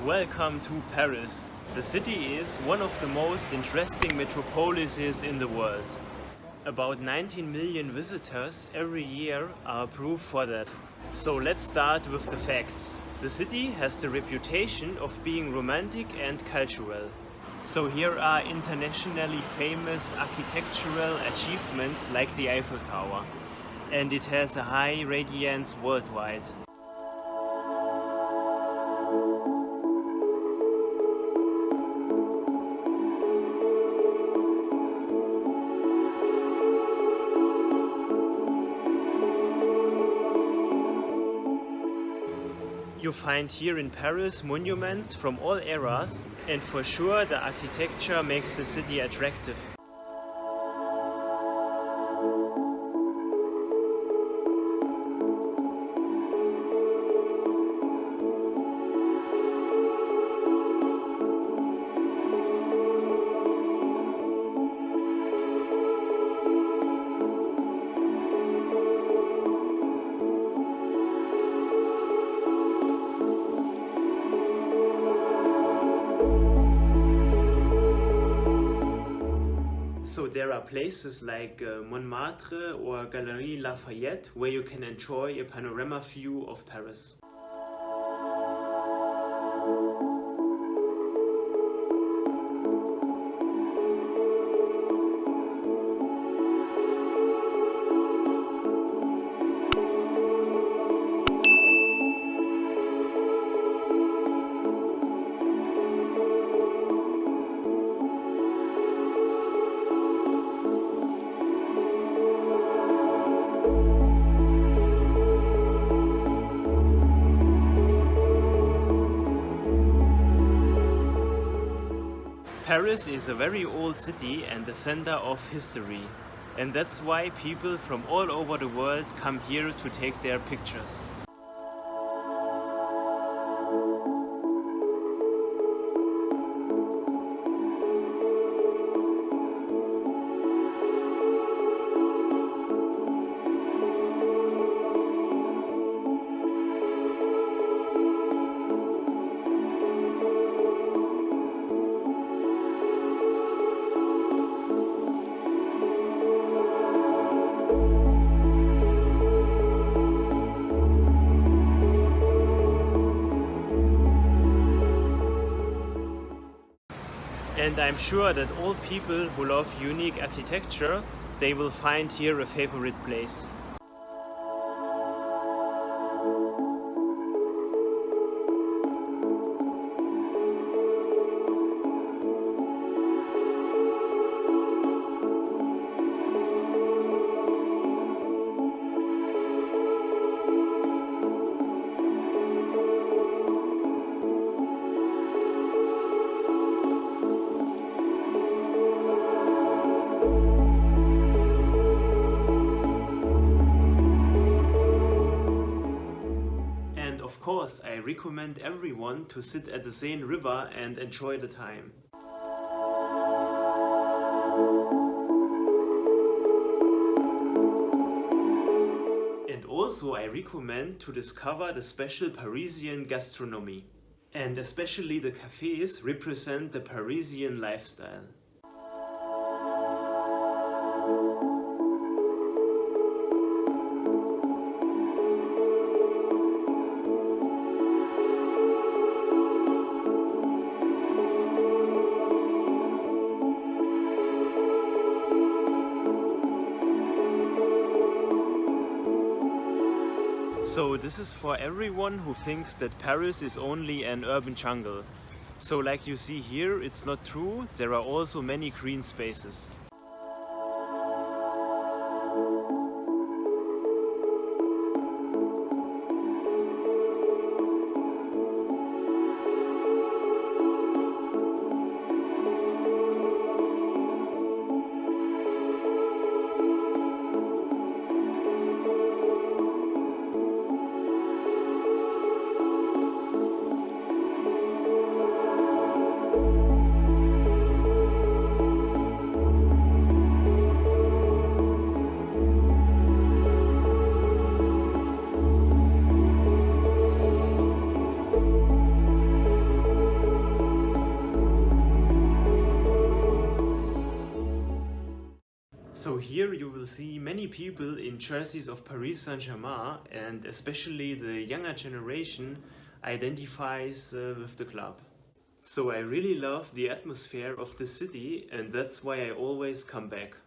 Welcome to Paris. The city is one of the most interesting metropolises in the world. About 19 million visitors every year are proof for that. So let's start with the facts. The city has the reputation of being romantic and cultural. So here are internationally famous architectural achievements like the Eiffel Tower. And it has a high radiance worldwide. You find here in Paris monuments from all eras, and for sure the architecture makes the city attractive. So there are places like Montmartre or Galerie Lafayette where you can enjoy a panorama view of Paris. Paris is a very old city and a center of history, and that's why people from all over the world come here to take their pictures. And I'm sure that all people who love unique architecture, they will find here a favorite place. Of course, I recommend everyone to sit at the Seine River and enjoy the time. And also I recommend to discover the special Parisian gastronomy. And especially the cafes represent the Parisian lifestyle. So this is for everyone who thinks that Paris is only an urban jungle. So like you see here, it's not true, there are also many green spaces. So here you will see many people in jerseys of Paris Saint-Germain, and especially the younger generation identifies with the club. So I really love the atmosphere of the city, and that's why I always come back.